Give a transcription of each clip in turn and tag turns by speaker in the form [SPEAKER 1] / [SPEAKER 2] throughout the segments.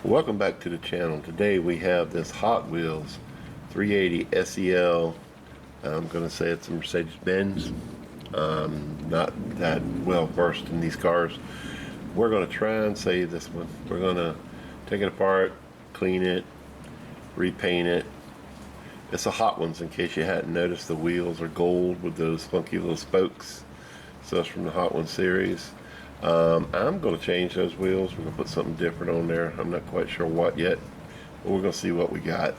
[SPEAKER 1] Welcome back to the channel. Today we have this Hot Wheels 380 SEL. I'm going to say it's a Mercedes-Benz. Not that well versed in these cars. We're going to try and save this one. We're going to take it apart, clean it, repaint it. It's a Hot Ones, in case you hadn't noticed. The wheels are gold with those funky little spokes. So it's from the Hot Ones series. I'm going to change those wheels. We're going to put something different on there. I'm not quite sure what yet, but we're going to see what we got.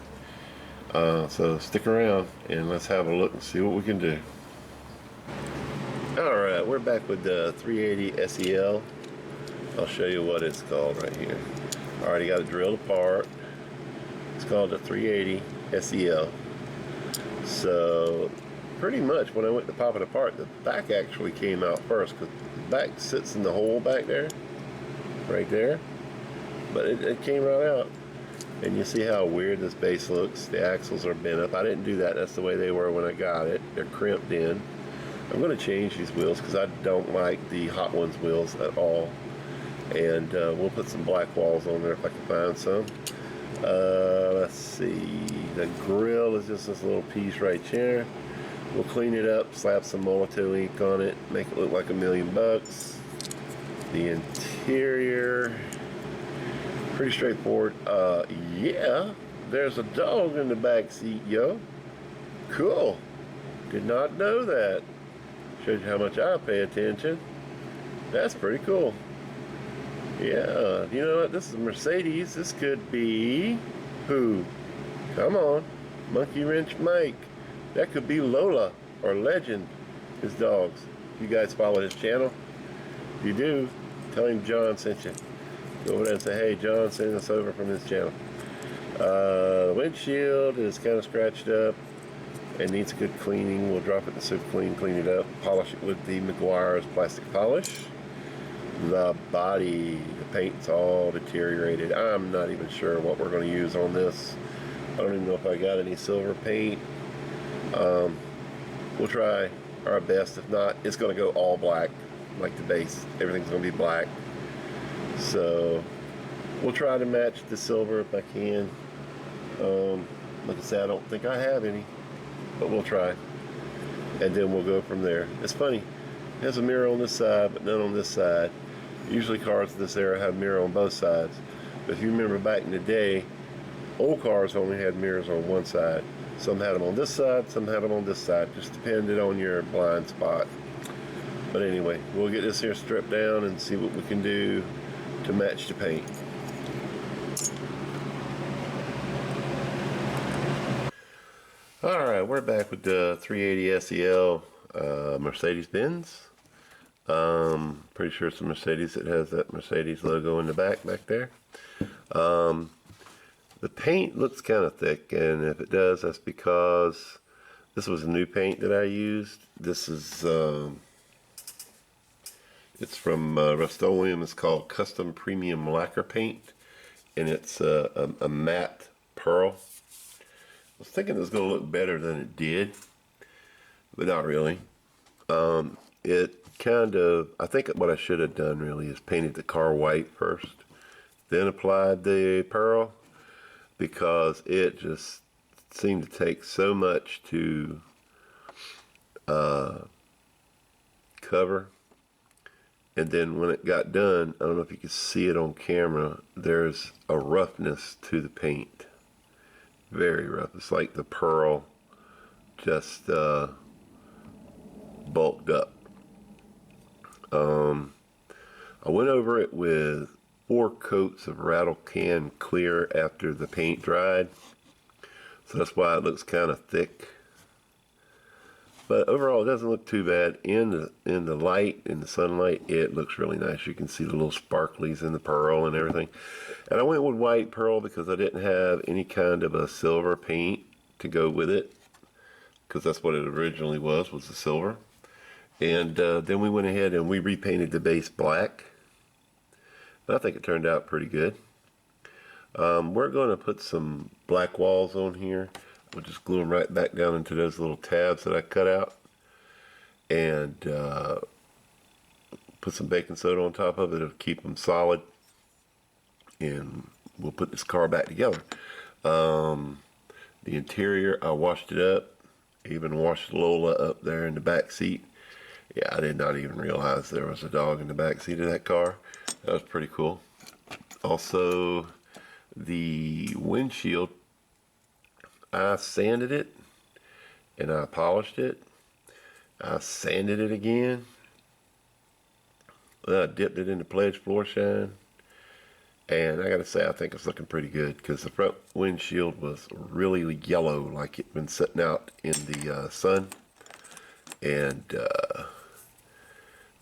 [SPEAKER 1] So stick around and let's have a look and see what we can do. Alright, we're back with the 380 SEL. I'll show you what it's called right here. Already got it drilled apart. It's called the 380 SEL. So pretty much when I went to pop it apart, the back actually came out first, because the back sits in the hole back there, right there, but it came right out. And you see how weird this base looks. The axles are bent up. I didn't do that. That's the way they were when I got it. They're crimped in. I'm going to change these wheels because I don't like the Hot Ones wheels at all. And we'll put some black walls on there if I can find some. Let's see. The grill is just this little piece right here. We'll clean it up, slap some Molitor ink on it, make it look like $1,000,000. The interior, pretty straightforward. Yeah, there's a dog in the back seat, yo. Cool. Did not know that. Shows you how much I pay attention. That's pretty cool. Yeah, you know what? This is a Mercedes. This could be who? Come on, Monkey Wrench Mike. That could be Lola or Legend, his dogs. You guys follow his channel? If you do, tell him John sent you. Go over there and say, hey, John sent us over from his channel. The windshield is kind of scratched up and needs a good cleaning. We'll drop it in Super Clean, clean it up, polish it with the Meguiar's plastic polish. The body, the paint's all deteriorated. I'm not even sure what we're going to use on this. I don't even know if I got any silver paint. We'll try our best. If not, it's going to go all black, like the base. Everything's going to be black. So we'll try to match the silver if I can. Like I said, I don't think I have any, but we'll try. And then we'll go from there. It's funny. It has a mirror on this side, but none on this side. Usually cars of this era have mirror on both sides. But if you remember back in the day, old cars only had mirrors on one side. Some had them on this side, some had them on this side. Just depended on your blind spot. But anyway, we'll get this here stripped down and see what we can do to match the paint. Alright, we're back with the 380 SEL Mercedes-Benz. Pretty sure it's a Mercedes. It has that Mercedes logo in the back there. The paint looks kind of thick, and if it does, that's because this was a new paint that I used. This is it's from Resto-Mod. It's called Custom Premium Lacquer Paint, and it's a matte pearl. I was thinking it was going to look better than it did, but not really. It kind of, I think what I should have done really is painted the car white first, then applied the pearl, because it just seemed to take so much to cover. And then when it got done, I don't know if you can see it on camera, there's a roughness to the paint. Very rough. It's like the pearl just bulked up. I went over it with 4 coats of rattle can clear after the paint dried, so that's why it looks kind of thick. But overall, it doesn't look too bad. In the light, in the sunlight, it looks really nice. You can see the little sparklies in the pearl and everything. And I went with white pearl because I didn't have any kind of a silver paint to go with it, because that's what it originally was the silver. And then we went ahead and we repainted the base black. And I think it turned out pretty good. We're going to put some black walls on here. We'll just glue them right back down into those little tabs that I cut out. And put some baking soda on top of it to keep them solid. And we'll put this car back together. The interior, I washed it up. Even washed Lola up there in the back seat. Yeah, I did not even realize there was a dog in the back seat of that car. That was pretty cool. Also, the windshield, I sanded it and I polished it. I sanded it again. Then I dipped it in the Pledge Floor Shine. And I gotta say, I think it's looking pretty good because the front windshield was really yellow, like it'd been sitting out in the sun. And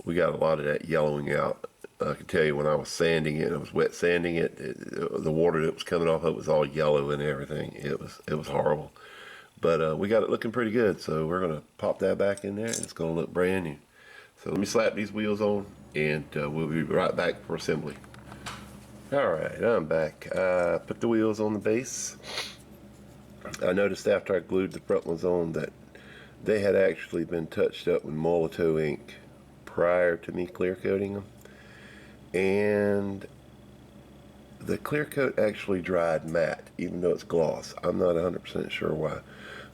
[SPEAKER 1] we got a lot of that yellowing out. I can tell you when I was sanding it, I was wet sanding it, the water that was coming off of it was all yellow and everything. It was horrible. But we got it looking pretty good, so we're gonna pop that back in there and it's gonna look brand new. So let me slap these wheels on and we'll be right back for assembly. Alright, I'm back. I put the wheels on the base. I noticed after I glued the front ones on that they had actually been touched up with Molotow ink prior to me clear coating them. And the clear coat actually dried matte, even though it's gloss. I'm not 100% sure why.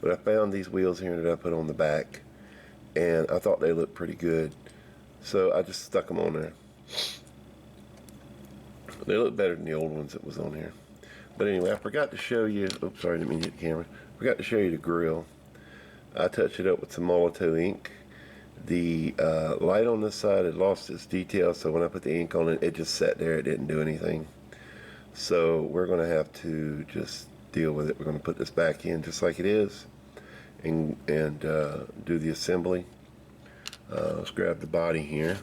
[SPEAKER 1] But I found these wheels here that I put on the back, and I thought they looked pretty good. So I just stuck them on there. They look better than the old ones that was on here. But anyway, I forgot to show you, oops, sorry, I didn't mean to hit the camera. Forgot to show you the grill. I touched it up with some Molotow ink. The light on this side had lost its detail, so when I put the ink on it, it just sat there, it didn't do anything. So we're going to have to just deal with it. We're going to put this back in just like it is and do the assembly. Let's grab the body here.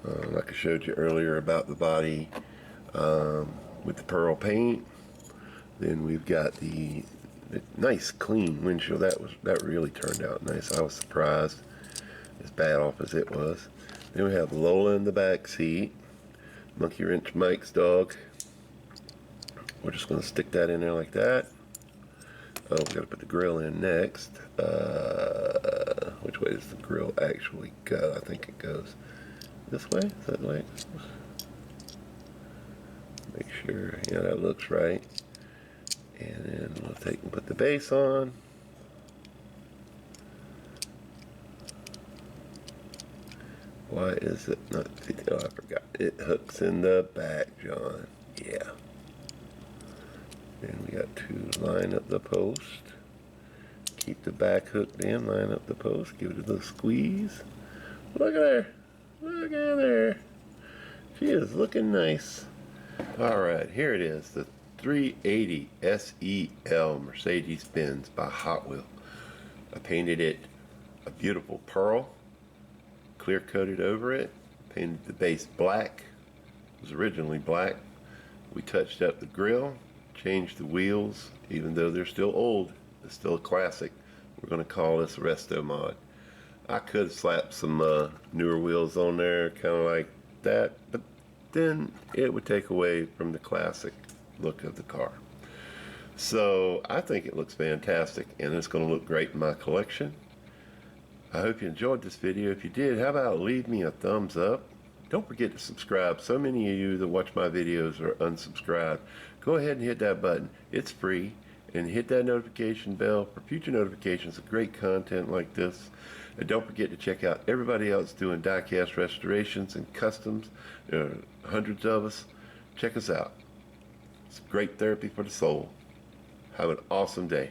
[SPEAKER 1] Like I showed you earlier about the body with the pearl paint. Then we've got the nice clean windshield. That really turned out nice. I was surprised, as bad off as it was. Then we have Lola in the back seat. Monkey Wrench Mike's dog. We're just going to stick that in there like that. Oh, we got to put the grill in next. Which way does the grill actually go? I think it goes this way. Is that the way? Make sure, yeah, that looks right. And then we'll take and put the base on. Why is it not? Oh, I forgot. It hooks in the back, John. Yeah. Then we got to line up the post. Keep the back hooked in, line up the post, give it a little squeeze. Look at her. Look at her. She is looking nice. Alright, here it is. The 380 SEL Mercedes-Benz by Hot Wheels. I painted it a beautiful pearl. Clear coated over it. Painted the base black. It was originally black. We touched up the grille. Changed the wheels. Even though they're still old, it's still a classic. We're going to call this Resto-Mod. I could slap some newer wheels on there, kind of like that, but then it would take away from the classic look of the car. So I think it looks fantastic, and it's going to look great in my collection. I hope you enjoyed this video. If you did, how about leave me a thumbs up? Don't forget to subscribe. So many of you that watch my videos are unsubscribed. Go ahead and hit that button. It's free. And hit that notification bell for future notifications of great content like this. And don't forget to check out everybody else doing diecast restorations and customs. There are hundreds of us. Check us out. It's great therapy for the soul. Have an awesome day.